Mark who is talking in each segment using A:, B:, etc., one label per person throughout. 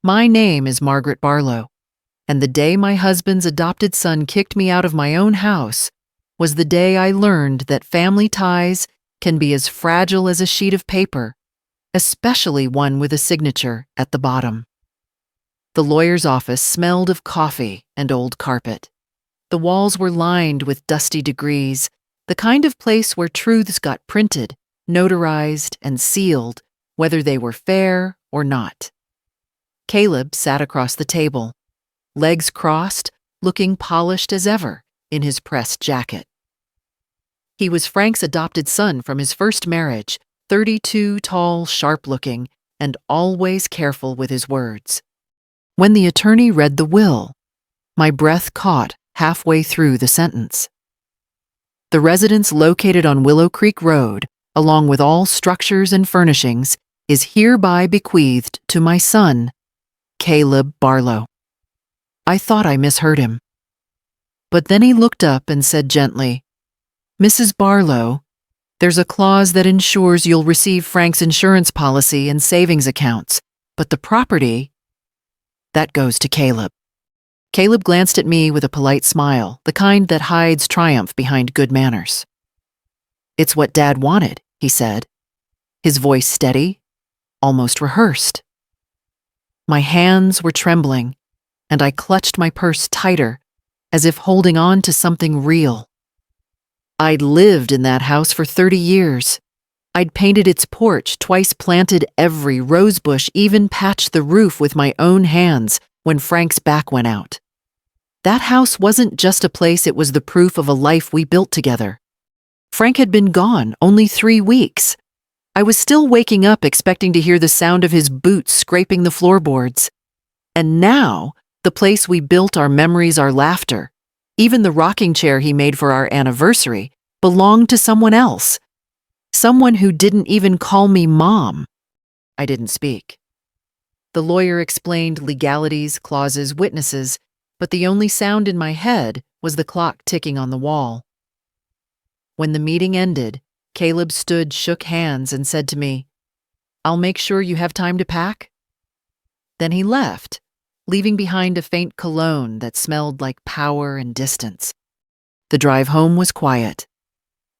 A: My name is Margaret Barlow, and the day my husband's adopted son kicked me out of my own house was the day I learned that family ties can be as fragile as a sheet of paper, especially one with a signature at the bottom. The lawyer's office smelled of coffee and old carpet. The walls were lined with dusty degrees, the kind of place where truths got printed, notarized, and sealed, whether they were fair or not. Caleb sat across the table, legs crossed, looking polished as ever in his pressed jacket. He was Frank's adopted son from his first marriage, 32, tall, sharp-looking, and always careful with his words. When the attorney read the will, my breath caught halfway through the sentence. The residence located on Willow Creek Road, along with all structures and furnishings, is hereby bequeathed to my son, Caleb Barlow. I thought I misheard him. But then he looked up and said gently, "Mrs. Barlow, there's a clause that ensures you'll receive Frank's insurance policy and savings accounts, but the property, that goes to Caleb." Caleb glanced at me with a polite smile, the kind that hides triumph behind good manners. "It's what Dad wanted," he said, his voice steady, almost rehearsed. My hands were trembling, and I clutched my purse tighter, as if holding on to something real. I'd lived in that house for 30 years. I'd painted its porch, twice planted every rosebush, even patched the roof with my own hands when Frank's back went out. That house wasn't just a place, it was the proof of a life we built together. Frank had been gone only 3 weeks. I was still waking up expecting to hear the sound of his boots scraping the floorboards. And now, the place we built, our memories, our laughter, even the rocking chair he made for our anniversary, belonged to someone else. Someone who didn't even call me Mom. I didn't speak. The lawyer explained legalities, clauses, witnesses, but the only sound in my head was the clock ticking on the wall. When the meeting ended, Caleb stood, shook hands, and said to me, "I'll make sure you have time to pack." Then he left, leaving behind a faint cologne that smelled like power and distance. The drive home was quiet.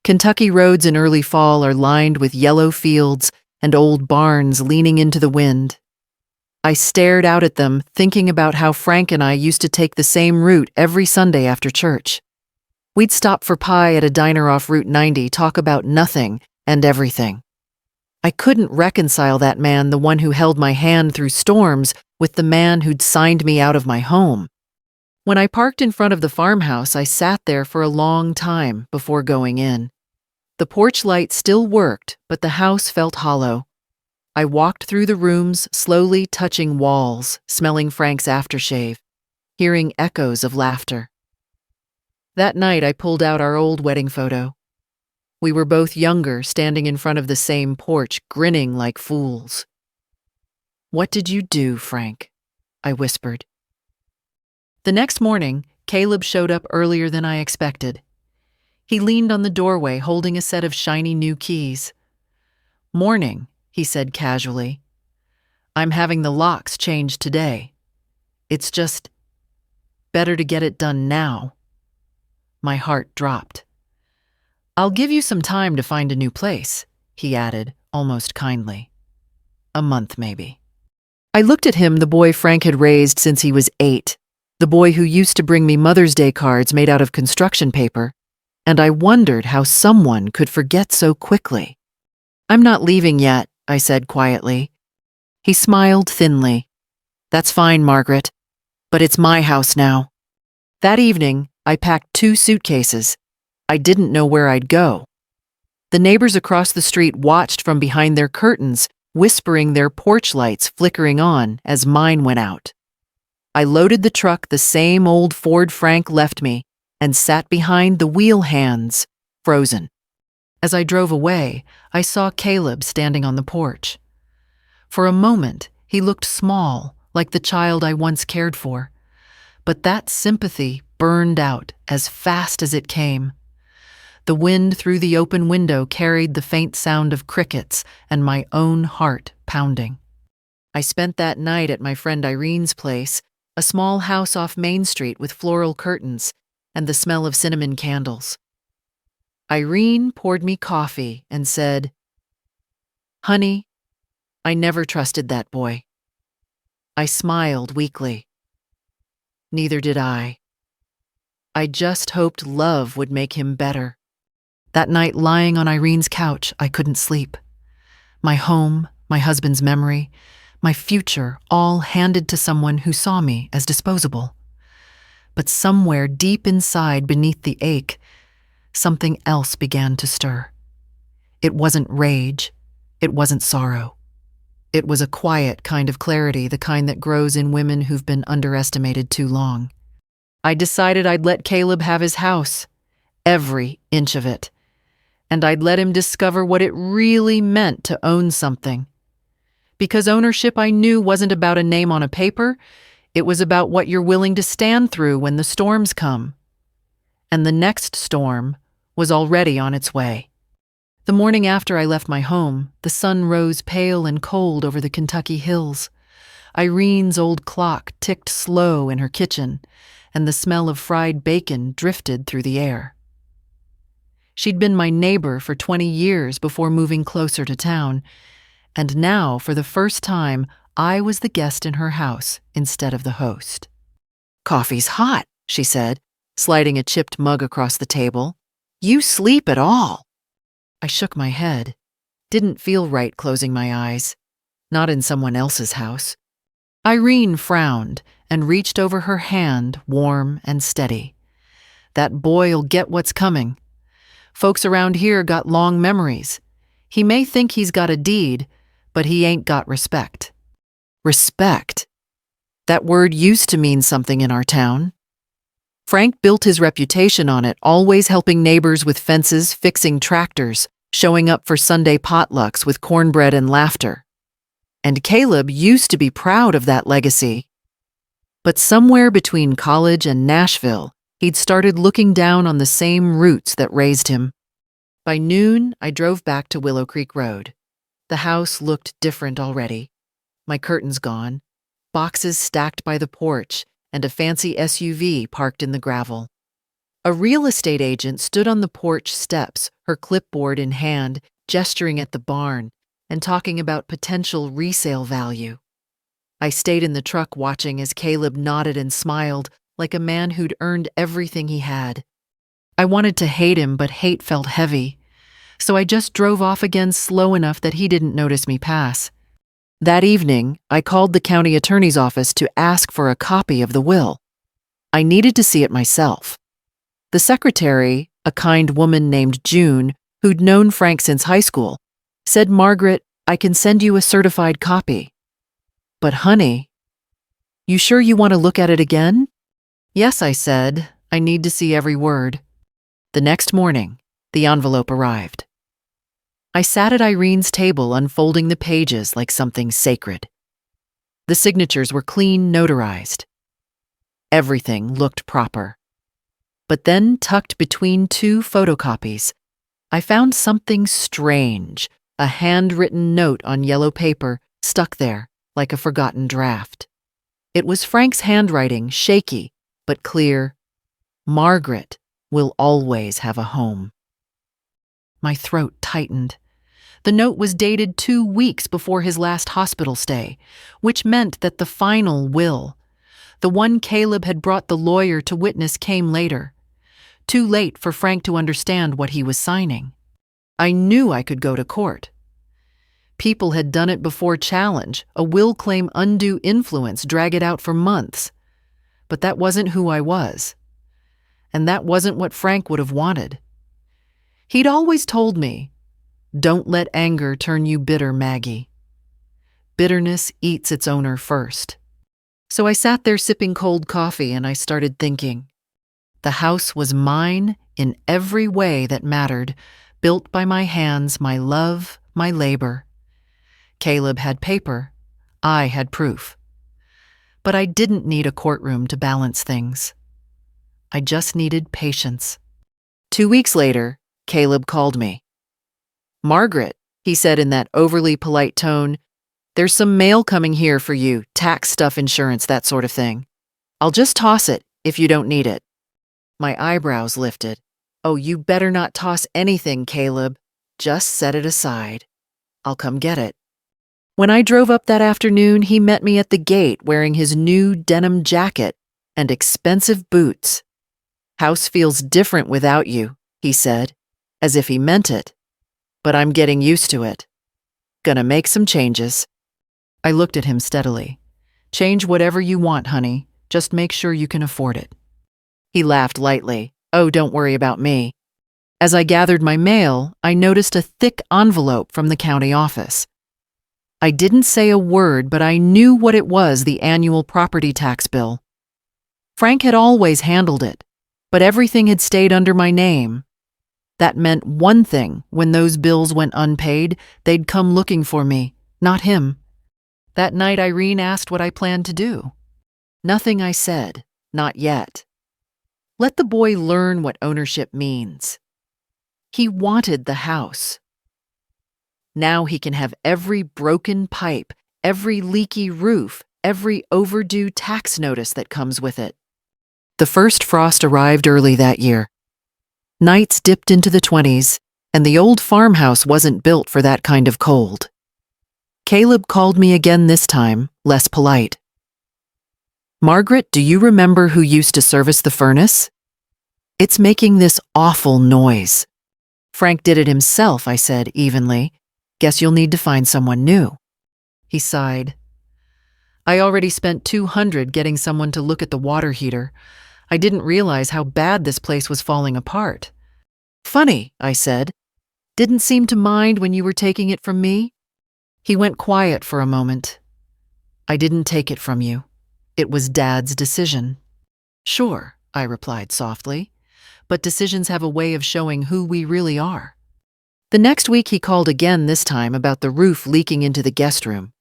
A: Kentucky roads in early fall are lined with yellow fields and old barns leaning into the wind. I stared out at them, thinking about how Frank and I used to take the same route every Sunday after church. We'd stop for pie at a diner off Route 90, talk about nothing and everything. I couldn't reconcile that man, the one who held my hand through storms, with the man who'd signed me out of my home. When I parked in front of the farmhouse, I sat there for a long time before going in. The porch light still worked, but the house felt hollow. I walked through the rooms, slowly touching walls, smelling Frank's aftershave, hearing echoes of laughter. That night, I pulled out our old wedding photo. We were both younger, standing in front of the same porch, grinning like fools. "What did you do, Frank?" I whispered. The next morning, Caleb showed up earlier than I expected. He leaned on the doorway, holding a set of shiny new keys. "Morning," he said casually. "I'm having the locks changed today. It's just better to get it done now." My heart dropped. "I'll give you some time to find a new place," he added, almost kindly. "A month, maybe." I looked at him, the boy Frank had raised since he was 8, the boy who used to bring me Mother's Day cards made out of construction paper, and I wondered how someone could forget so quickly. "I'm not leaving yet," I said quietly. He smiled thinly. "That's fine, Margaret, but it's my house now." That evening, I packed 2 suitcases. I didn't know where I'd go. The neighbors across the street watched from behind their curtains, whispering, their porch lights flickering on as mine went out. I loaded the truck, the same old Ford Frank left me, and sat behind the wheel hands, frozen. As I drove away, I saw Caleb standing on the porch. For a moment, he looked small, like the child I once cared for. But that sympathy burned out as fast as it came. The wind through the open window carried the faint sound of crickets and my own heart pounding. I spent that night at my friend Irene's place, a small house off Main Street with floral curtains and the smell of cinnamon candles. Irene poured me coffee and said, "Honey, I never trusted that boy." I smiled weakly. Neither did I. I just hoped love would make him better. That night, lying on Irene's couch, I couldn't sleep. My home, my husband's memory, my future, all handed to someone who saw me as disposable. But somewhere deep inside, beneath the ache, something else began to stir. It wasn't rage. It wasn't sorrow. It was a quiet kind of clarity, the kind that grows in women who've been underestimated too long. I decided I'd let Caleb have his house, every inch of it, and I'd let him discover what it really meant to own something. Because ownership, I knew, wasn't about a name on a paper. It was about what you're willing to stand through when the storms come. And the next storm was already on its way. The morning after I left my home, the sun rose pale and cold over the Kentucky hills. Irene's old clock ticked slow in her kitchen, and the smell of fried bacon drifted through the air. She'd been my neighbor for 20 years before moving closer to town, and now, for the first time, I was the guest in her house instead of the host. "Coffee's hot," she said, sliding a chipped mug across the table. "You sleep at all." I shook my head. Didn't feel right closing my eyes. Not in someone else's house. Irene frowned and reached over her hand, warm and steady. "That boy'll get what's coming. Folks around here got long memories. He may think he's got a deed, but he ain't got respect." Respect? That word used to mean something in our town. Frank built his reputation on it, always helping neighbors with fences, fixing tractors, showing up for Sunday potlucks with cornbread and laughter. And Caleb used to be proud of that legacy. But somewhere between college and Nashville, he'd started looking down on the same roots that raised him. By noon, I drove back to Willow Creek Road. The house looked different already. My curtains gone, boxes stacked by the porch, and a fancy SUV parked in the gravel. A real estate agent stood on the porch steps, her clipboard in hand, gesturing at the barn and talking about potential resale value. I stayed in the truck watching as Caleb nodded and smiled like a man who'd earned everything he had. I wanted to hate him, but hate felt heavy, so I just drove off again slow enough that he didn't notice me pass. That evening, I called the county attorney's office to ask for a copy of the will. I needed to see it myself. The secretary, a kind woman named June, who'd known Frank since high school, said, "Margaret, I can send you a certified copy." "But honey, you sure you want to look at it again?" "Yes," I said. "I need to see every word." The next morning, the envelope arrived. I sat at Irene's table unfolding the pages like something sacred. The signatures were clean, notarized. Everything looked proper. But then, tucked between two photocopies, I found something strange, a handwritten note on yellow paper stuck there like a forgotten draft. It was Frank's handwriting, shaky but clear. "Margaret will always have a home." My throat tightened. The note was dated 2 weeks before his last hospital stay, which meant that the final will, the one Caleb had brought the lawyer to witness, came later. Too late for Frank to understand what he was signing. I knew I could go to court. People had done it before. Challenge a will, claim undue influence, drag it out for months. But that wasn't who I was. And that wasn't what Frank would have wanted. He'd always told me, "Don't let anger turn you bitter, Maggie. Bitterness eats its owner first." So I sat there sipping cold coffee and I started thinking. The house was mine in every way that mattered, built by my hands, my love, my labor. Caleb had paper. I had proof. But I didn't need a courtroom to balance things. I just needed patience. 2 weeks later, Caleb called me. "Margaret," he said in that overly polite tone, There's some mail coming here for you, tax stuff, insurance, that sort of thing. I'll just toss it if you don't need it." My eyebrows lifted. "Oh, you better not toss anything, Caleb. Just set it aside. I'll come get it." When I drove up that afternoon, he met me at the gate wearing his new denim jacket and expensive boots. "House feels different without you," he said, as if he meant it. "But I'm getting used to it. Gonna make some changes." I looked at him steadily. "Change whatever you want, honey. Just make sure you can afford it." He laughed lightly. "Oh, don't worry about me." As I gathered my mail, I noticed a thick envelope from the county office. I didn't say a word, but I knew what it was, the annual property tax bill. Frank had always handled it, but everything had stayed under my name. That meant one thing: when those bills went unpaid, they'd come looking for me, not him. That night, Irene asked what I planned to do. Nothing, I said. Not yet. Let the boy learn what ownership means. He wanted the house. Now he can have every broken pipe, every leaky roof, every overdue tax notice that comes with it. The first frost arrived early that year. Nights dipped into the 20s, and the old farmhouse wasn't built for that kind of cold. Caleb called me again this time, less polite. "Margaret, do you remember who used to service the furnace? It's making this awful noise." "Frank did it himself," I said evenly. "Guess you'll need to find someone new." He sighed. "I already spent $200 getting someone to look at the water heater. I didn't realize how bad this place was falling apart." "Funny," I said. "Didn't seem to mind when you were taking it from me." He went quiet for a moment. "I didn't take it from you. It was Dad's decision." "Sure," I replied softly, "but decisions have a way of showing who we really are." The next week he called again, this time about the roof leaking into the guest room.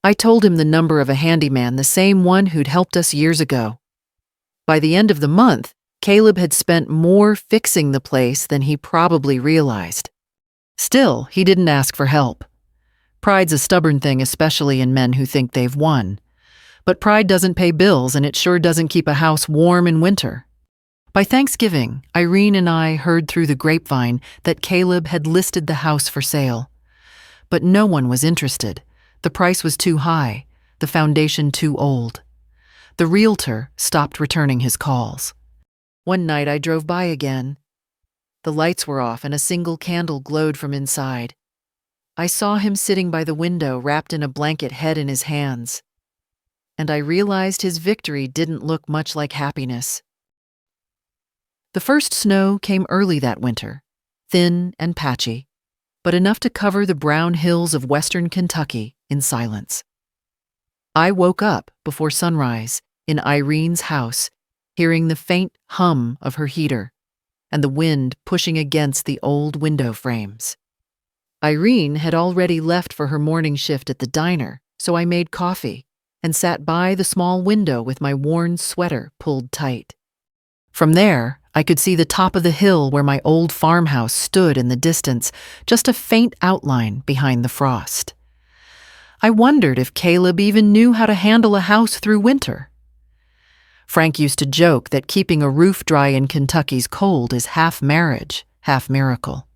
A: I told him the number of a handyman, the same one who'd helped us years ago. By the end of the month, Caleb had spent more fixing the place than he probably realized. Still, he didn't ask for help. Pride's a stubborn thing, especially in men who think they've won. But pride doesn't pay bills, and it sure doesn't keep a house warm in winter. By Thanksgiving, Irene and I heard through the grapevine that Caleb had listed the house for sale. But no one was interested. The price was too high, the foundation too old. The realtor stopped returning his calls. One night I drove by again. The lights were off and a single candle glowed from inside. I saw him sitting by the window, wrapped in a blanket, head in his hands. And I realized his victory didn't look much like happiness. The first snow came early that winter, thin and patchy, but enough to cover the brown hills of western Kentucky in silence. I woke up before sunrise in Irene's house, hearing the faint hum of her heater and the wind pushing against the old window frames. Irene had already left for her morning shift at the diner, so I made coffee and sat by the small window with my worn sweater pulled tight. From there, I could see the top of the hill where my old farmhouse stood in the distance, just a faint outline behind the frost. I wondered if Caleb even knew how to handle a house through winter. Frank used to joke that keeping a roof dry in Kentucky's cold is half marriage, half miracle.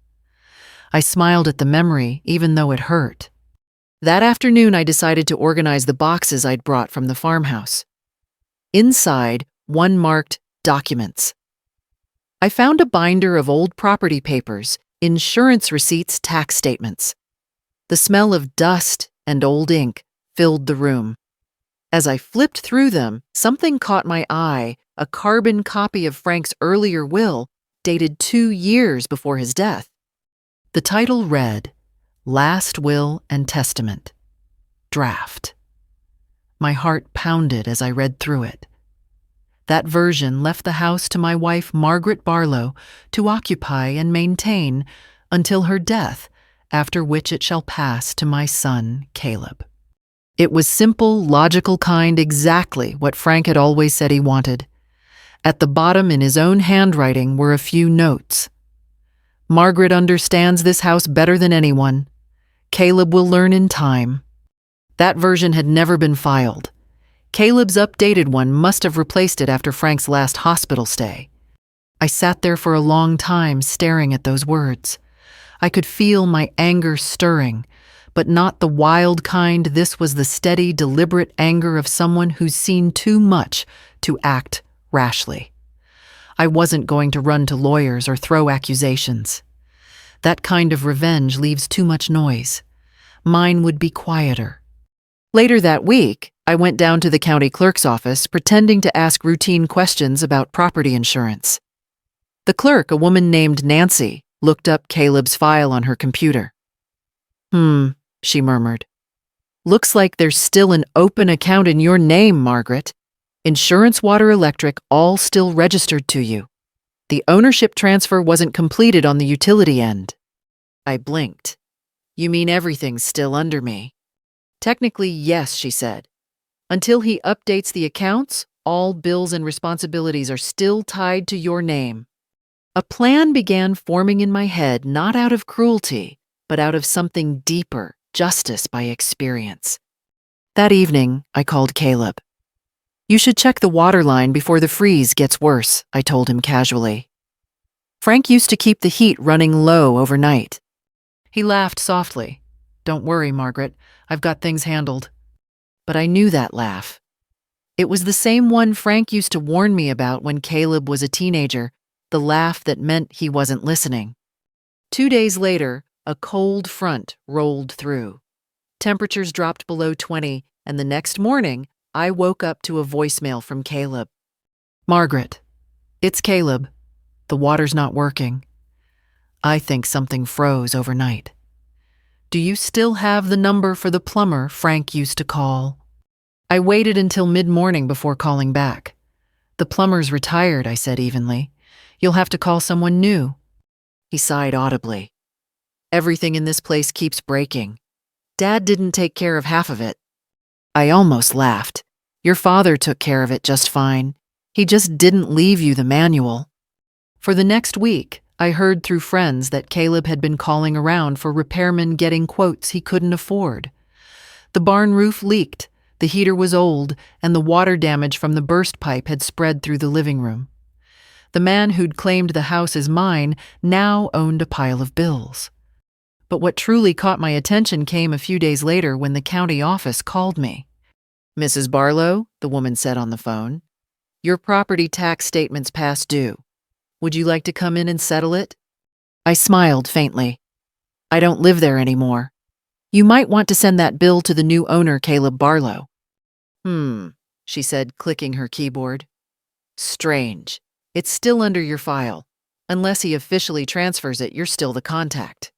A: I smiled at the memory, even though it hurt. That afternoon, I decided to organize the boxes I'd brought from the farmhouse. Inside, one marked documents. I found a binder of old property papers, insurance receipts, tax statements. The smell of dust and old ink filled the room. As I flipped through them, something caught my eye, a carbon copy of Frank's earlier will, dated 2 years before his death. The title read, "Last Will and Testament. Draft." My heart pounded as I read through it. That version left the house to my wife, Margaret Barlow, to occupy and maintain until her death, after which it shall pass to my son, Caleb. It was simple, logical kind, exactly what Frank had always said he wanted. At the bottom, in his own handwriting, were a few notes. "Margaret understands this house better than anyone. Caleb will learn in time." That version had never been filed. Caleb's updated one must have replaced it after Frank's last hospital stay. I sat there for a long time staring at those words. I could feel my anger stirring, but not the wild kind. This was the steady, deliberate anger of someone who's seen too much to act rashly. I wasn't going to run to lawyers or throw accusations. That kind of revenge leaves too much noise. Mine would be quieter. Later that week, I went down to the county clerk's office pretending to ask routine questions about property insurance. The clerk, a woman named Nancy, looked up Caleb's file on her computer. She murmured. Looks like there's still an open account in your name, Margaret. Insurance, water, electric, all still registered to you. The ownership transfer wasn't completed on the utility end. I blinked. You mean everything's still under me? Technically, yes, she said. Until he updates the accounts, all bills and responsibilities are still tied to your name. A plan began forming in my head, not out of cruelty, but out of something deeper, justice by experience. That evening, I called Caleb. You should check the water line before the freeze gets worse, I told him casually. Frank used to keep the heat running low overnight. He laughed softly. Don't worry, Margaret, I've got things handled. But I knew that laugh. It was the same one Frank used to warn me about when Caleb was a teenager, the laugh that meant he wasn't listening. 2 days later, a cold front rolled through. Temperatures dropped below 20, and the next morning, I woke up to a voicemail from Caleb. Margaret, it's Caleb. The water's not working. I think something froze overnight. Do you still have the number for the plumber Frank used to call? I waited until mid-morning before calling back. The plumber's retired, I said evenly. You'll have to call someone new. He sighed audibly. Everything in this place keeps breaking. Dad didn't take care of half of it. I almost laughed. Your father took care of it just fine. He just didn't leave you the manual. For the next week, I heard through friends that Caleb had been calling around for repairmen getting quotes he couldn't afford. The barn roof leaked, the heater was old, and the water damage from the burst pipe had spread through the living room. The man who'd claimed the house as mine now owned a pile of bills. But what truly caught my attention came a few days later when the county office called me. Mrs. Barlow, the woman said on the phone, your property tax statement's past due. Would you like to come in and settle it? I smiled faintly. I don't live there anymore. You might want to send that bill to the new owner, Caleb Barlow. She said, clicking her keyboard. Strange. It's still under your file. Unless he officially transfers it, you're still the contact.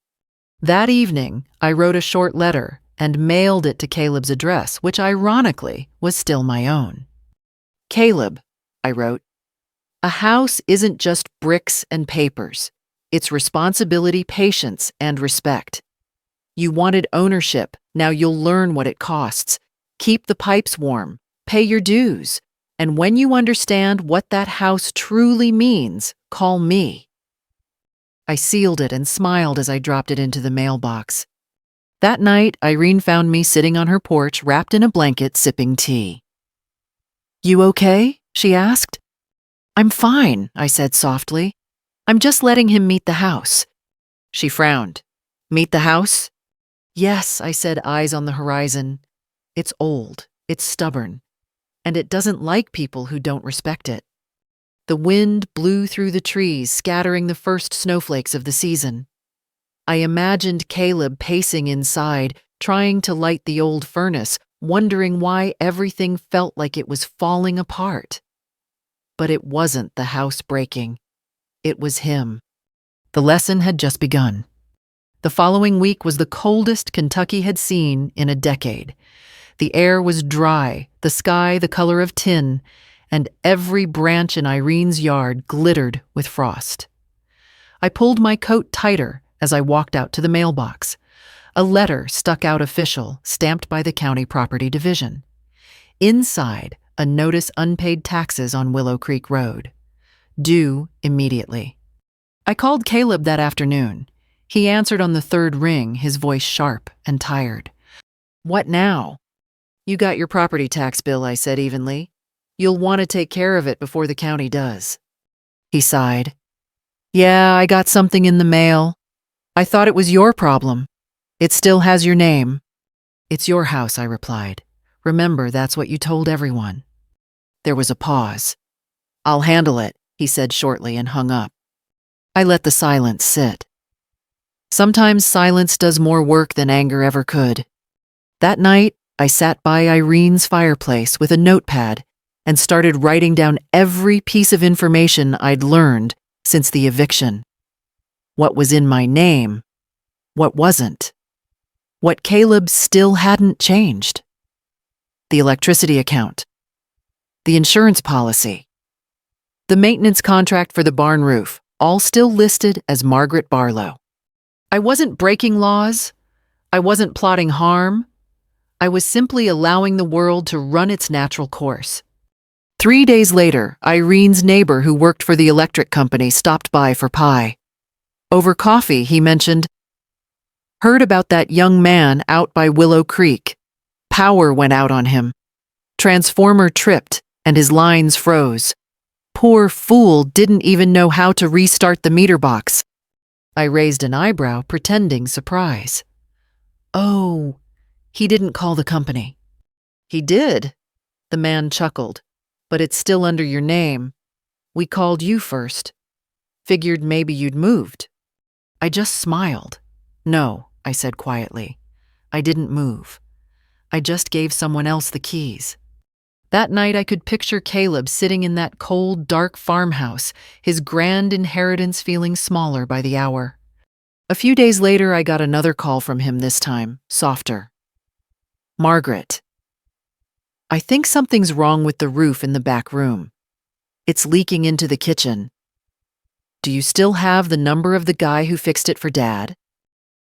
A: That evening, I wrote a short letter and mailed it to Caleb's address, which ironically was still my own. Caleb, I wrote, a house isn't just bricks and papers. It's responsibility, patience, and respect. You wanted ownership. Now you'll learn what it costs. Keep the pipes warm. Pay your dues. And when you understand what that house truly means, call me. I sealed it and smiled as I dropped it into the mailbox. That night, Irene found me sitting on her porch, wrapped in a blanket, sipping tea. You okay? She asked. I'm fine, I said softly. I'm just letting him meet the house. She frowned. Meet the house? Yes, I said, eyes on the horizon. It's old, it's stubborn, and it doesn't like people who don't respect it. The wind blew through the trees, scattering the first snowflakes of the season. I imagined Caleb pacing inside, trying to light the old furnace, wondering why everything felt like it was falling apart. But it wasn't the house breaking. It was him. The lesson had just begun. The following week was the coldest Kentucky had seen in a decade. The air was dry, the sky the color of tin, and every branch in Irene's yard glittered with frost. I pulled my coat tighter as I walked out to the mailbox. A letter stuck out official, stamped by the County Property Division. Inside, a notice unpaid taxes on Willow Creek Road. Due immediately. I called Caleb that afternoon. He answered on the third ring, his voice sharp and tired. What now? You got your property tax bill, I said evenly. You'll want to take care of it before the county does. He sighed. Yeah, I got something in the mail. I thought it was your problem. It still has your name. It's your house, I replied. Remember, that's what you told everyone. There was a pause. I'll handle it, he said shortly and hung up. I let the silence sit. Sometimes silence does more work than anger ever could. That night, I sat by Irene's fireplace with a notepad and started writing down every piece of information I'd learned since the eviction. What was in my name, what wasn't, what Caleb still hadn't changed. The electricity account, the insurance policy, the maintenance contract for the barn roof, all still listed as Margaret Barlow. I wasn't breaking laws. I wasn't plotting harm. I was simply allowing the world to run its natural course. 3 days later, Irene's neighbor who worked for the electric company stopped by for pie. Over coffee, he mentioned, "Heard about that young man out by Willow Creek. Power went out on him. Transformer tripped and his lines froze. Poor fool didn't even know how to restart the meter box." I raised an eyebrow, pretending surprise. "Oh, he didn't call the company." "He did," the man chuckled, "but it's still under your name. We called you first. Figured maybe you'd moved." I just smiled. "No," I said quietly. "I didn't move. I just gave someone else the keys." That night I could picture Caleb sitting in that cold, dark farmhouse, his grand inheritance feeling smaller by the hour. A few days later I got another call from him, this time, softer. "Margaret, I think something's wrong with the roof in the back room. It's leaking into the kitchen. Do you still have the number of the guy who fixed it for Dad?"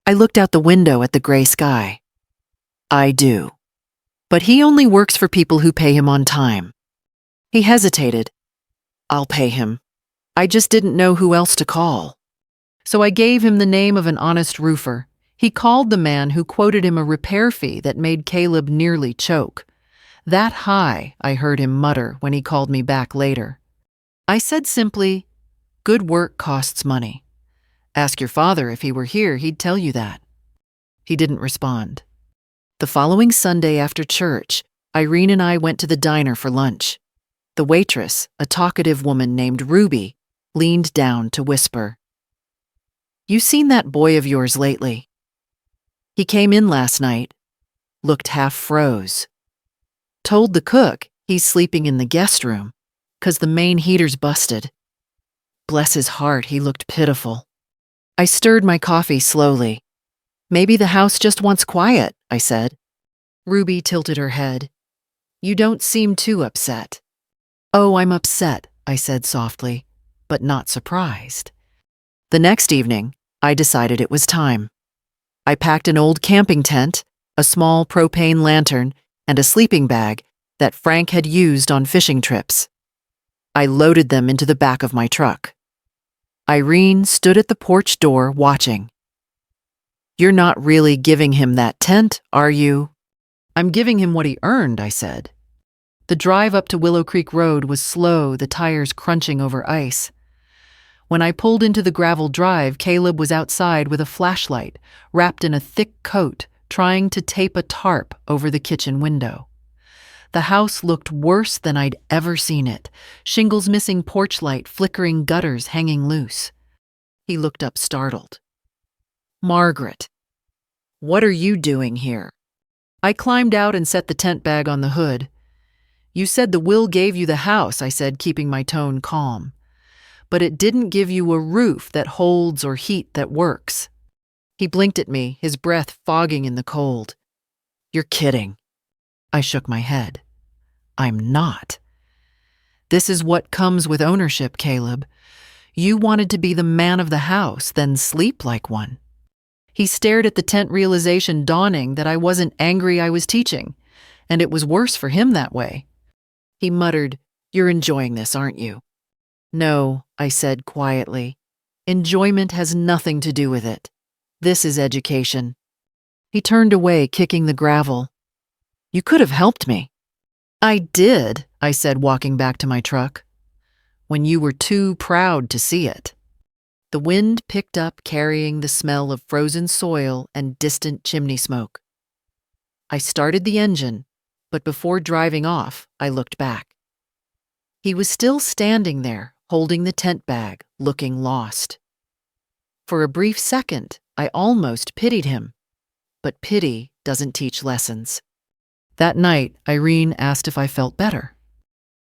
A: I looked out the window at the gray sky. "I do. But he only works for people who pay him on time." He hesitated. "I'll pay him. I just didn't know who else to call." So I gave him the name of an honest roofer. He called the man who quoted him a repair fee that made Caleb nearly choke. "That high," I heard him mutter when he called me back later. I said simply, "Good work costs money. Ask your father. If he were here, he'd tell you that." He didn't respond. The following Sunday after church, Irene and I went to the diner for lunch. The waitress, a talkative woman named Ruby, leaned down to whisper, "You seen that boy of yours lately? He came in last night, looked half froze. Told the cook he's sleeping in the guest room, 'cause the main heater's busted. Bless his heart, he looked pitiful." I stirred my coffee slowly. "Maybe the house just wants quiet," I said. Ruby tilted her head. "You don't seem too upset." "Oh, I'm upset," I said softly, but not surprised. The next evening, I decided it was time. I packed an old camping tent, a small propane lantern, and a sleeping bag that Frank had used on fishing trips. I loaded them into the back of my truck. Irene stood at the porch door watching. "You're not really giving him that tent, are you?" "I'm giving him what he earned," I said. The drive up to Willow Creek Road was slow, the tires crunching over ice. When I pulled into the gravel drive, Caleb was outside with a flashlight, wrapped in a thick coat, trying to tape a tarp over the kitchen window. The house looked worse than I'd ever seen it, shingles missing, porch light flickering, gutters hanging loose. He looked up startled. "Margaret, what are you doing here?" I climbed out and set the tent bag on the hood. "You said the will gave you the house," I said, keeping my tone calm. "But it didn't give you a roof that holds or heat that works." He blinked at me, his breath fogging in the cold. "You're kidding." I shook my head. "I'm not. This is what comes with ownership, Caleb. You wanted to be the man of the house, then sleep like one." He stared at the tent, realization dawning that I wasn't angry I was teaching, and it was worse for him that way. He muttered, "You're enjoying this, aren't you?" "No," I said quietly. "Enjoyment has nothing to do with it. This is education." He turned away, kicking the gravel. You could have helped me." "I did," I said, walking back to my truck, "when you were too proud to see it." The wind picked up, carrying the smell of frozen soil and distant chimney smoke. I started the engine, but before driving off, I looked back. He was still standing there, holding the tent bag, looking lost. For a brief second, I almost pitied him, but pity doesn't teach lessons. That night, Irene asked if I felt better.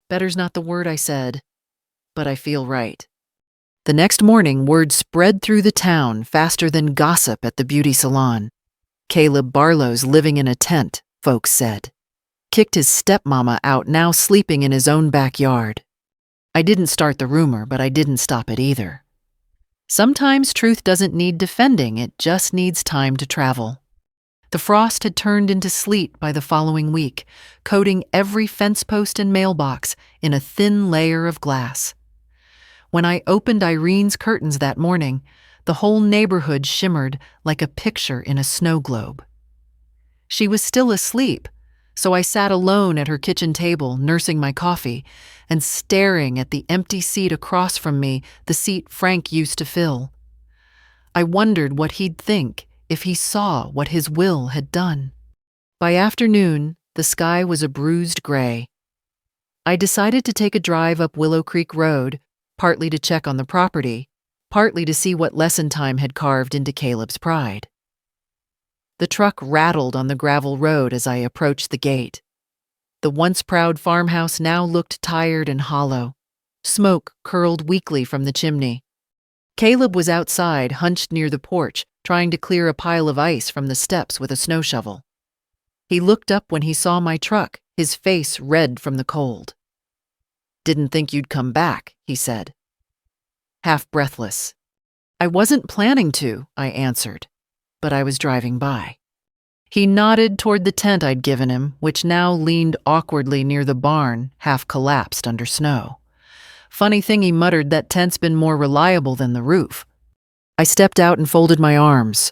A: "Better's not the word," I said, "but I feel right." The next morning, word spread through the town faster than gossip at the beauty salon. "Caleb Barlow's living in a tent," folks said. "Kicked his stepmama out, now sleeping in his own backyard." I didn't start the rumor, but I didn't stop it either. Sometimes truth doesn't need defending, it just needs time to travel. The frost had turned into sleet by the following week, coating every fence post and mailbox in a thin layer of glass. When I opened Irene's curtains that morning, the whole neighborhood shimmered like a picture in a snow globe. She was still asleep, so I sat alone at her kitchen table, nursing my coffee and staring at the empty seat across from me, the seat Frank used to fill. I wondered what he'd think if he saw what his will had done. By afternoon, the sky was a bruised gray. I decided to take a drive up Willow Creek Road, partly to check on the property, partly to see what lesson time had carved into Caleb's pride. The truck rattled on the gravel road as I approached the gate. The once proud farmhouse now looked tired and hollow. Smoke curled weakly from the chimney. Caleb was outside, hunched near the porch, trying to clear a pile of ice from the steps with a snow shovel. He looked up when he saw my truck, his face red from the cold. "Didn't think you'd come back," he said, half breathless. "I wasn't planning to," I answered, but I was driving by. He nodded toward the tent I'd given him, which now leaned awkwardly near the barn, half collapsed under snow. "Funny thing," he muttered, "that tent's been more reliable than the roof." I stepped out and folded my arms.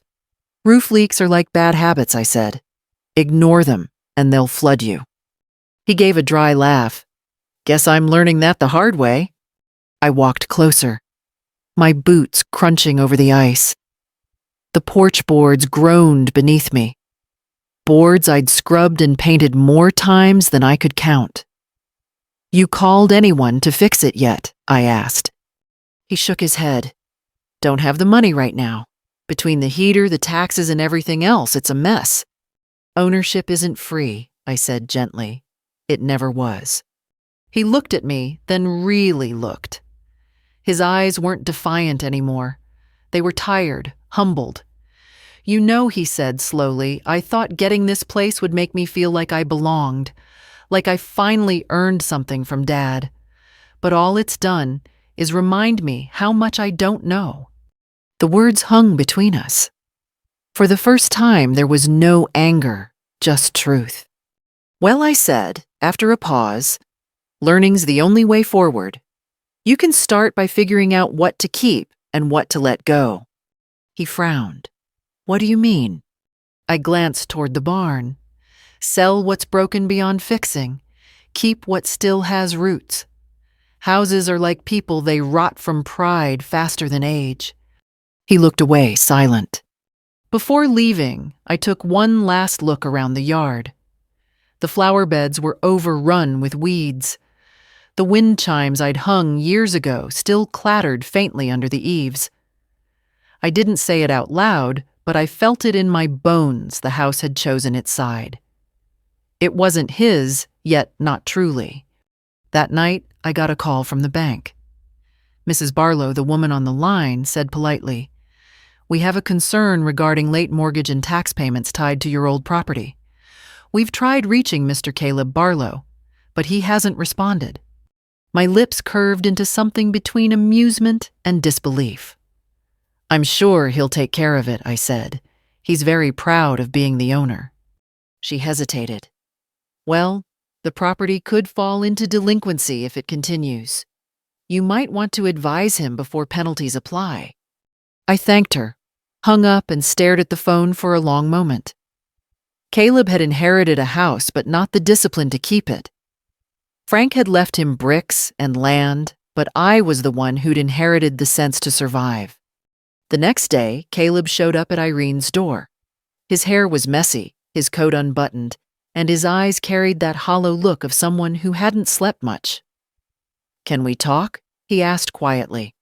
A: "Roof leaks are like bad habits," I said. "Ignore them, and they'll flood you." He gave a dry laugh. "Guess I'm learning that the hard way." I walked closer, my boots crunching over the ice. The porch boards groaned beneath me. Boards I'd scrubbed and painted more times than I could count. "You called anyone to fix it yet?" I asked. He shook his head. "Don't have the money right now. Between the heater, the taxes, and everything else, it's a mess." "Ownership isn't free," I said gently. "It never was." He looked at me, then really looked. His eyes weren't defiant anymore. They were tired, humbled. "You know," he said slowly, "I thought getting this place would make me feel like I belonged, like I finally earned something from Dad. But all it's done is remind me how much I don't know." The words hung between us. For the first time, there was no anger, just truth. "Well," I said, after a pause, "learning's the only way forward. You can start by figuring out what to keep and what to let go." He frowned. "What do you mean?" I glanced toward the barn. "Sell what's broken beyond fixing. Keep what still has roots. Houses are like people, they rot from pride faster than age." He looked away, silent. Before leaving, I took one last look around the yard. The flower beds were overrun with weeds. The wind chimes I'd hung years ago still clattered faintly under the eaves. I didn't say it out loud, but I felt it in my bones the house had chosen its side. It wasn't his, yet not truly. That night, I got a call from the bank. Mrs. Barlow, the woman on the line, said politely, "We have a concern regarding late mortgage and tax payments tied to your old property. We've tried reaching Mr. Caleb Barlow, but he hasn't responded." My lips curved into something between amusement and disbelief. "I'm sure he'll take care of it," I said. "He's very proud of being the owner." She hesitated. "Well, the property could fall into delinquency if it continues. You might want to advise him before penalties apply." I thanked her, hung up and stared at the phone for a long moment. Caleb had inherited a house, but not the discipline to keep it. Frank had left him bricks and land, but I was the one who'd inherited the sense to survive. The next day, Caleb showed up at Irene's door. His hair was messy, his coat unbuttoned, and his eyes carried that hollow look of someone who hadn't slept much. "Can we talk?" he asked quietly.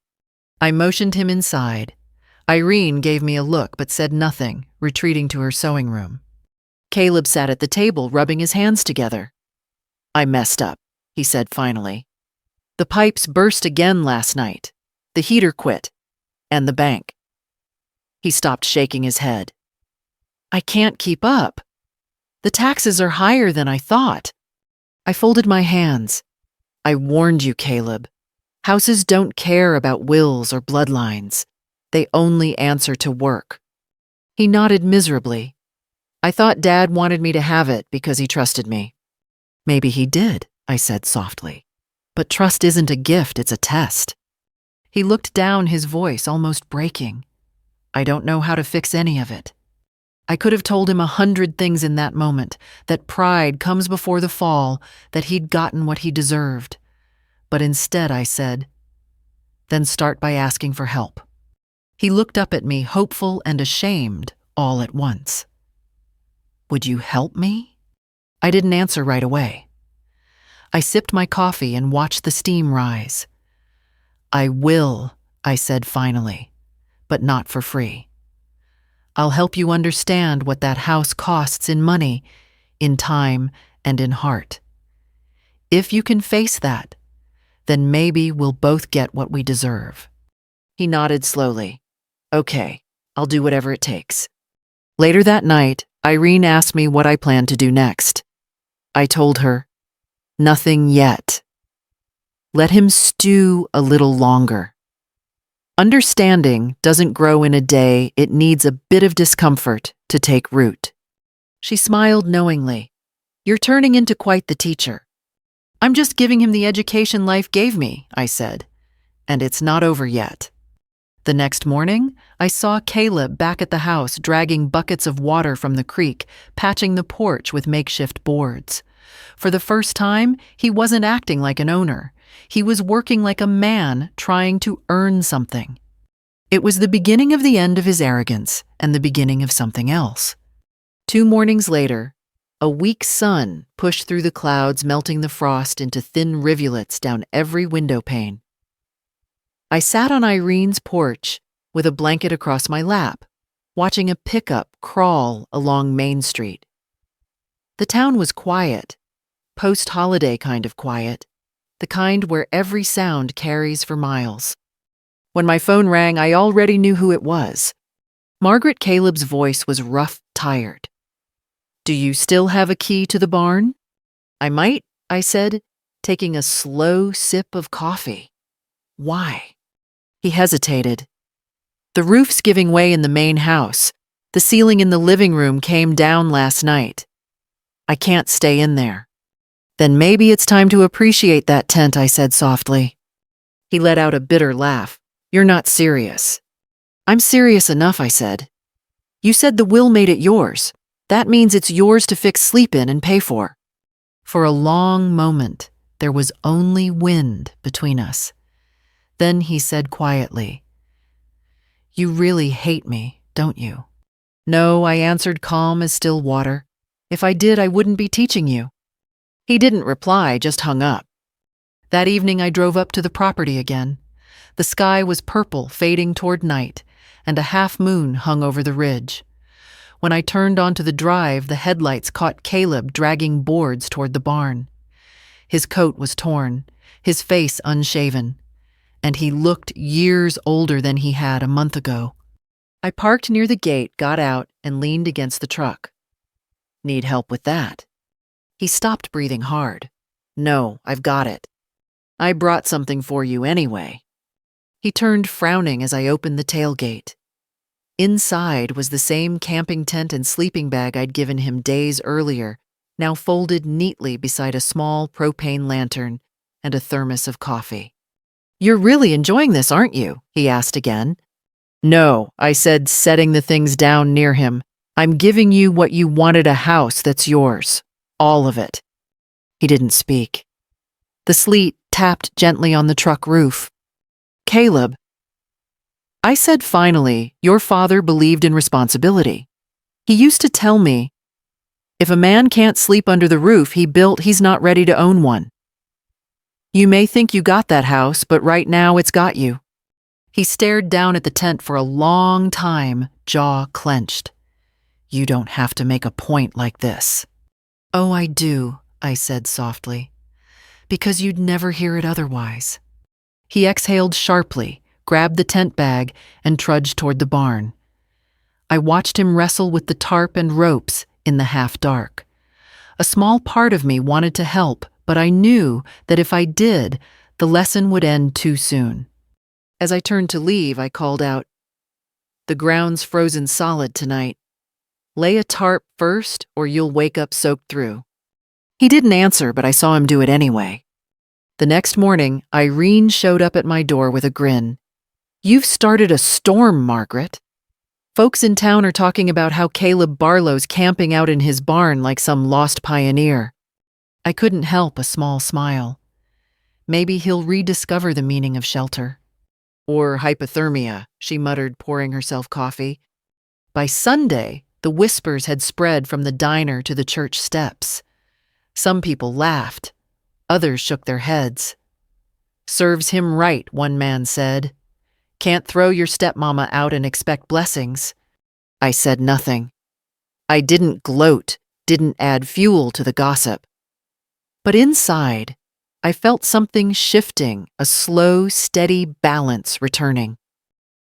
A: I motioned him inside. Irene gave me a look but said nothing, retreating to her sewing room. Caleb sat at the table, rubbing his hands together. "I messed up," he said finally. "The pipes burst again last night. The heater quit. And the bank." He stopped shaking his head. "I can't keep up. The taxes are higher than I thought." I folded my hands. "I warned you, Caleb. Houses don't care about wills or bloodlines. They only answer to work." He nodded miserably. "I thought Dad wanted me to have it because he trusted me." "Maybe he did," I said softly. "But trust isn't a gift, it's a test." He looked down, his voice almost breaking. "I don't know how to fix any of it." I could have told him 100 things in that moment, that pride comes before the fall, that he'd gotten what he deserved. But instead I said, "Then start by asking for help." He looked up at me, hopeful and ashamed, all at once. "Would you help me?" I didn't answer right away. I sipped my coffee and watched the steam rise. "I will," I said finally, "but not for free. I'll help you understand what that house costs in money, in time, and in heart. If you can face that, then maybe we'll both get what we deserve." He nodded slowly. "Okay, I'll do whatever it takes." Later that night, Irene asked me what I planned to do next. I told her, "Nothing yet. Let him stew a little longer. Understanding doesn't grow in a day, it needs a bit of discomfort to take root." She smiled knowingly. "You're turning into quite the teacher." "I'm just giving him the education life gave me," I said, "and it's not over yet." The next morning, I saw Caleb back at the house dragging buckets of water from the creek, patching the porch with makeshift boards. For the first time, he wasn't acting like an owner. He was working like a man trying to earn something. It was the beginning of the end of his arrogance and the beginning of something else. 2 mornings later, a weak sun pushed through the clouds, melting the frost into thin rivulets down every window pane. I sat on Irene's porch with a blanket across my lap, watching a pickup crawl along Main Street. The town was quiet, post-holiday kind of quiet, the kind where every sound carries for miles. When my phone rang, I already knew who it was. Margaret Caleb's voice was rough, tired. "Do you still have a key to the barn?" "I might," I said, taking a slow sip of coffee. "Why?" He hesitated. "The roof's giving way in the main house. The ceiling in the living room came down last night. I can't stay in there." "Then maybe it's time to appreciate that tent," I said softly. He let out a bitter laugh. "You're not serious." "I'm serious enough," I said. "You said the will made it yours. That means it's yours to fix, sleep in, and pay for." For a long moment, there was only wind between us. Then he said quietly, "You really hate me, don't you?" "No," I answered, calm as still water. "If I did, I wouldn't be teaching you." He didn't reply, just hung up. That evening I drove up to the property again. The sky was purple, fading toward night, and a half moon hung over the ridge. When I turned onto the drive, the headlights caught Caleb dragging boards toward the barn. His coat was torn, his face unshaven, and he looked years older than he had a month ago. I parked near the gate, got out, and leaned against the truck. "Need help with that?" He stopped, breathing hard. "No, I've got it. I brought something for you anyway." He turned, frowning, as I opened the tailgate. Inside was the same camping tent and sleeping bag I'd given him days earlier, now folded neatly beside a small propane lantern and a thermos of coffee. "You're really enjoying this, aren't you?" he asked again. "No," I said, setting the things down near him. I'm giving you what you wanted, a house that's yours. All of it." He didn't speak. The sleet tapped gently on the truck roof. "Caleb," I said finally, "your father believed in responsibility. He used to tell me, if a man can't sleep under the roof he built, he's not ready to own one. You may think you got that house, but right now it's got you." He stared down at the tent for a long time, jaw clenched. "You don't have to make a point like this." "Oh, I do," I said softly, "because you'd never hear it otherwise." He exhaled sharply, grabbed the tent bag, and trudged toward the barn. I watched him wrestle with the tarp and ropes in the half-dark. A small part of me wanted to help, but I knew that if I did, the lesson would end too soon. As I turned to leave, I called out, "The ground's frozen solid tonight. Lay a tarp first, or you'll wake up soaked through." He didn't answer, but I saw him do it anyway. The next morning, Irene showed up at my door with a grin. "You've started a storm, Margaret. Folks in town are talking about how Caleb Barlow's camping out in his barn like some lost pioneer." I couldn't help a small smile. Maybe he'll rediscover the meaning of shelter. "Or hypothermia," she muttered, pouring herself coffee. By Sunday, the whispers had spread from the diner to the church steps. Some people laughed. Others shook their heads. "Serves him right," one man said. "Can't throw your stepmama out and expect blessings." I said nothing. I didn't gloat, didn't add fuel to the gossip. But inside, I felt something shifting, a slow, steady balance returning.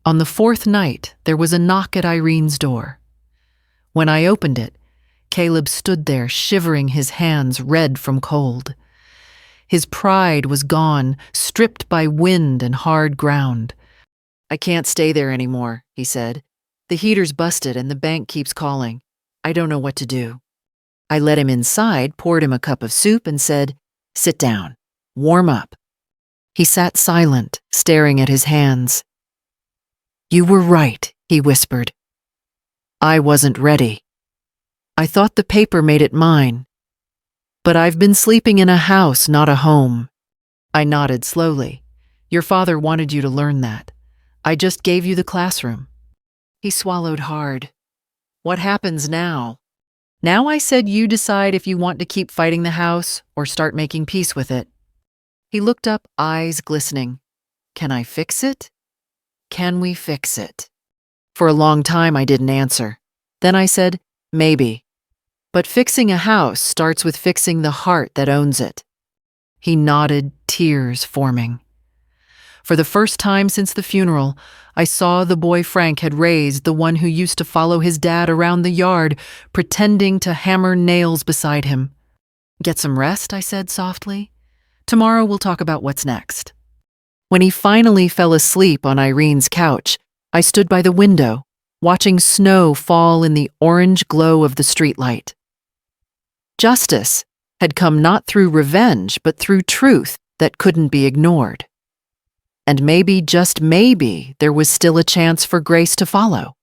A: On the fourth night, there was a knock at Irene's door. When I opened it, Caleb stood there, shivering, his hands red from cold. His pride was gone, stripped by wind and hard ground. "I can't stay there anymore," he said. "The heater's busted and the bank keeps calling. I don't know what to do." I let him inside, poured him a cup of soup, and said, "Sit down. Warm up." He sat silent, staring at his hands. "You were right," he whispered. "I wasn't ready. I thought the paper made it mine. But I've been sleeping in a house, not a home." I nodded slowly. "Your father wanted you to learn that. I just gave you the classroom." He swallowed hard. "What happens now?" "Now," I said, "you decide if you want to keep fighting the house or start making peace with it." He looked up, eyes glistening. "Can I fix it? Can we fix it?" For a long time, I didn't answer. Then I said, "Maybe. But fixing a house starts with fixing the heart that owns it." He nodded, tears forming. For the first time since the funeral, I saw the boy Frank had raised, the one who used to follow his dad around the yard, pretending to hammer nails beside him. "Get some rest," I said softly. "Tomorrow we'll talk about what's next." When he finally fell asleep on Irene's couch, I stood by the window, watching snow fall in the orange glow of the streetlight. Justice had come not through revenge, but through truth that couldn't be ignored. And maybe, just maybe, there was still a chance for grace to follow.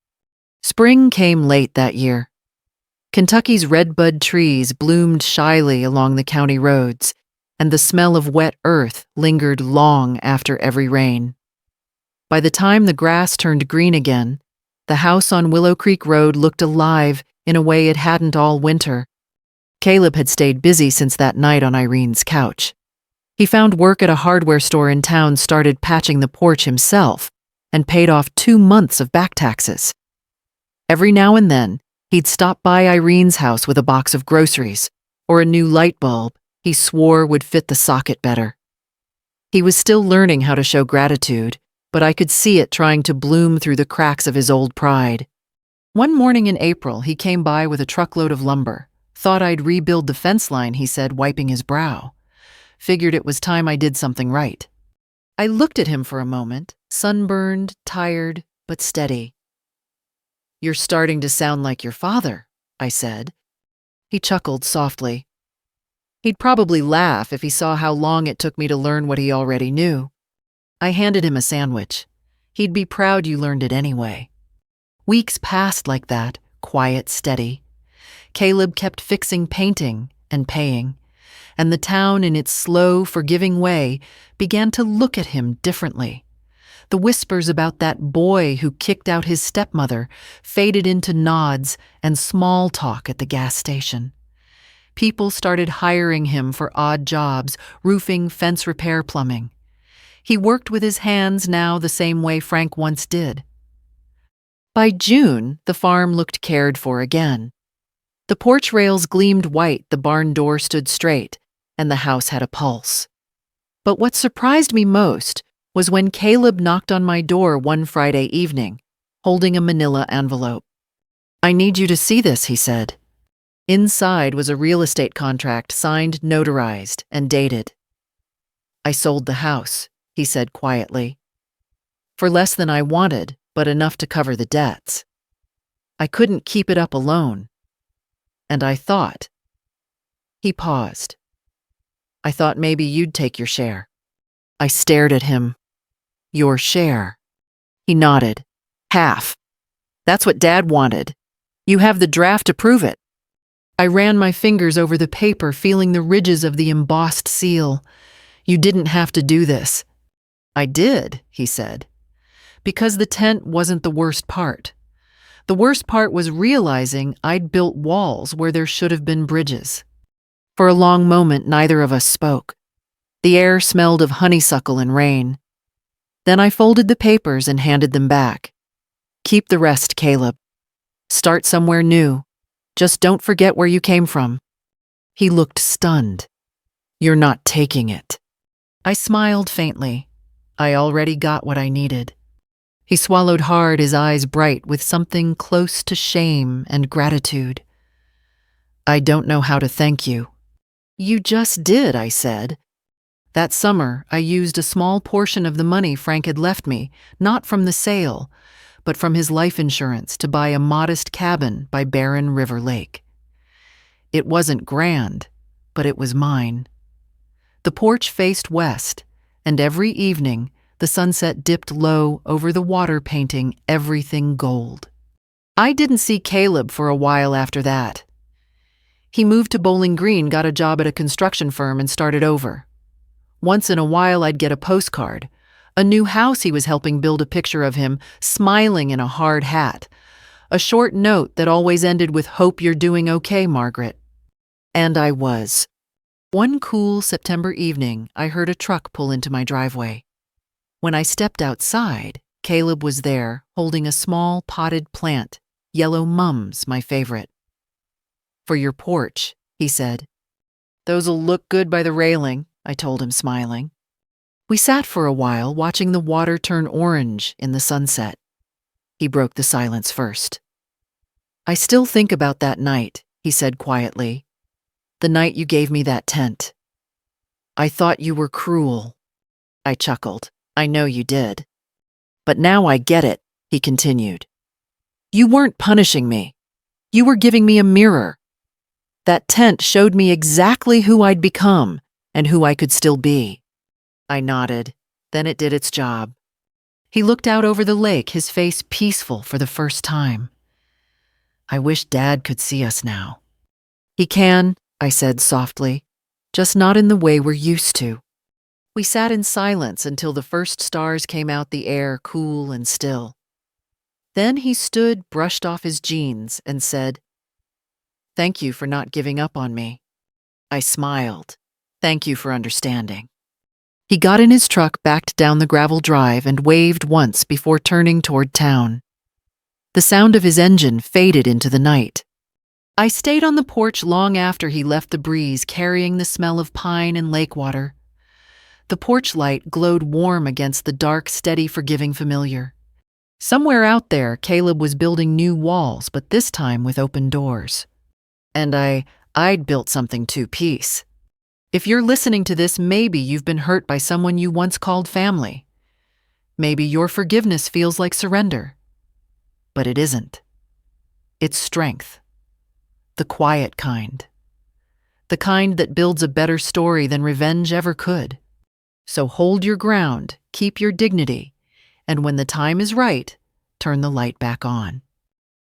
A: Spring came late that year. Kentucky's redbud trees bloomed shyly along the county roads, and the smell of wet earth lingered long after every rain. By the time the grass turned green again, the house on Willow Creek Road looked alive in a way it hadn't all winter. Caleb had stayed busy since that night on Irene's couch. He found work at a hardware store in town, started patching the porch himself, and paid off 2 months of back taxes. Every now and then, he'd stop by Irene's house with a box of groceries or a new light bulb he swore would fit the socket better. He was still learning how to show gratitude, but I could see it trying to bloom through the cracks of his old pride. One morning in April, he came by with a truckload of lumber. "Thought I'd rebuild the fence line," he said, wiping his brow. "Figured it was time I did something right." I looked at him for a moment, sunburned, tired, but steady. "You're starting to sound like your father," I said. He chuckled softly. He'd probably laugh if he saw how long it took me to learn what he already knew. I handed him a sandwich. "He'd be proud you learned it anyway." Weeks passed like that, quiet, steady. Caleb kept fixing painting and paying, and the town, in its slow, forgiving way, began to look at him differently. The whispers about that boy who kicked out his stepmother faded into nods and small talk at the gas station. People started hiring him for odd jobs, roofing, fence repair, plumbing. He worked with his hands now the same way Frank once did. By June, the farm looked cared for again. The porch rails gleamed white, the barn door stood straight, and the house had a pulse. But what surprised me most was when Caleb knocked on my door one Friday evening, holding a manila envelope. "I need you to see this," he said. Inside was a real estate contract signed, notarized, and dated. "I sold the house," he said quietly. "For less than I wanted, but enough to cover the debts. I couldn't keep it up alone. And I thought—" He paused. "I thought maybe you'd take your share." I stared at him. "Your share?" He nodded. "Half. That's what Dad wanted. You have the draft to prove it." I ran my fingers over the paper, feeling the ridges of the embossed seal. "You didn't have to do this." "I did," he said, "because the tent wasn't the worst part. The worst part was realizing I'd built walls where there should have been bridges." For a long moment, neither of us spoke. The air smelled of honeysuckle and rain. Then I folded the papers and handed them back. "Keep the rest, Caleb. Start somewhere new. Just don't forget where you came from." He looked stunned. "You're not taking it." I smiled faintly. I already got what I needed. He swallowed hard, his eyes bright with something close to shame and gratitude. "I don't know how to thank you." "You just did," I said. "That summer, I used a small portion of the money Frank had left me, not from the sale, but from his life insurance, to buy a modest cabin by Barren River Lake. It wasn't grand, but it was mine." The porch faced west, and every evening the sunset dipped low over the water, painting everything gold. I didn't see Caleb for a while after that. He moved to Bowling Green, got a job at a construction firm, and started over. Once in a while I'd get a postcard. A new house he was helping build, a picture of him, smiling in a hard hat. A short note that always ended with, "Hope you're doing okay, Margaret." And I was. One cool September evening, I heard a truck pull into my driveway. When I stepped outside, Caleb was there, holding a small potted plant, yellow mums, my favorite. "For your porch," he said. "Those'll look good by the railing," I told him, smiling. We sat for a while, watching the water turn orange in the sunset. He broke the silence first. "I still think about that night," he said quietly. "The night you gave me that tent. I thought you were cruel." I chuckled. "I know you did. But now I get it," he continued. "You weren't punishing me. You were giving me a mirror. That tent showed me exactly who I'd become and who I could still be." I nodded. Then it did its job. He looked out over the lake, his face peaceful for the first time. "I wish Dad could see us now." "He can," I said softly, "just not in the way we're used to." We sat in silence until the first stars came out, the air cool and still. Then he stood, brushed off his jeans, and said, "Thank you for not giving up on me." I smiled. "Thank you for understanding." He got in his truck, backed down the gravel drive, and waved once before turning toward town. The sound of his engine faded into the night. I stayed on the porch long after he left, the breeze carrying the smell of pine and lake water. The porch light glowed warm against the dark, steady, forgiving familiar. Somewhere out there, Caleb was building new walls, but this time with open doors. And I'd built something two-piece. If you're listening to this, maybe you've been hurt by someone you once called family. Maybe your forgiveness feels like surrender. But it isn't. It's strength. The quiet kind. The kind that builds a better story than revenge ever could. So hold your ground, keep your dignity, and when the time is right, turn the light back on.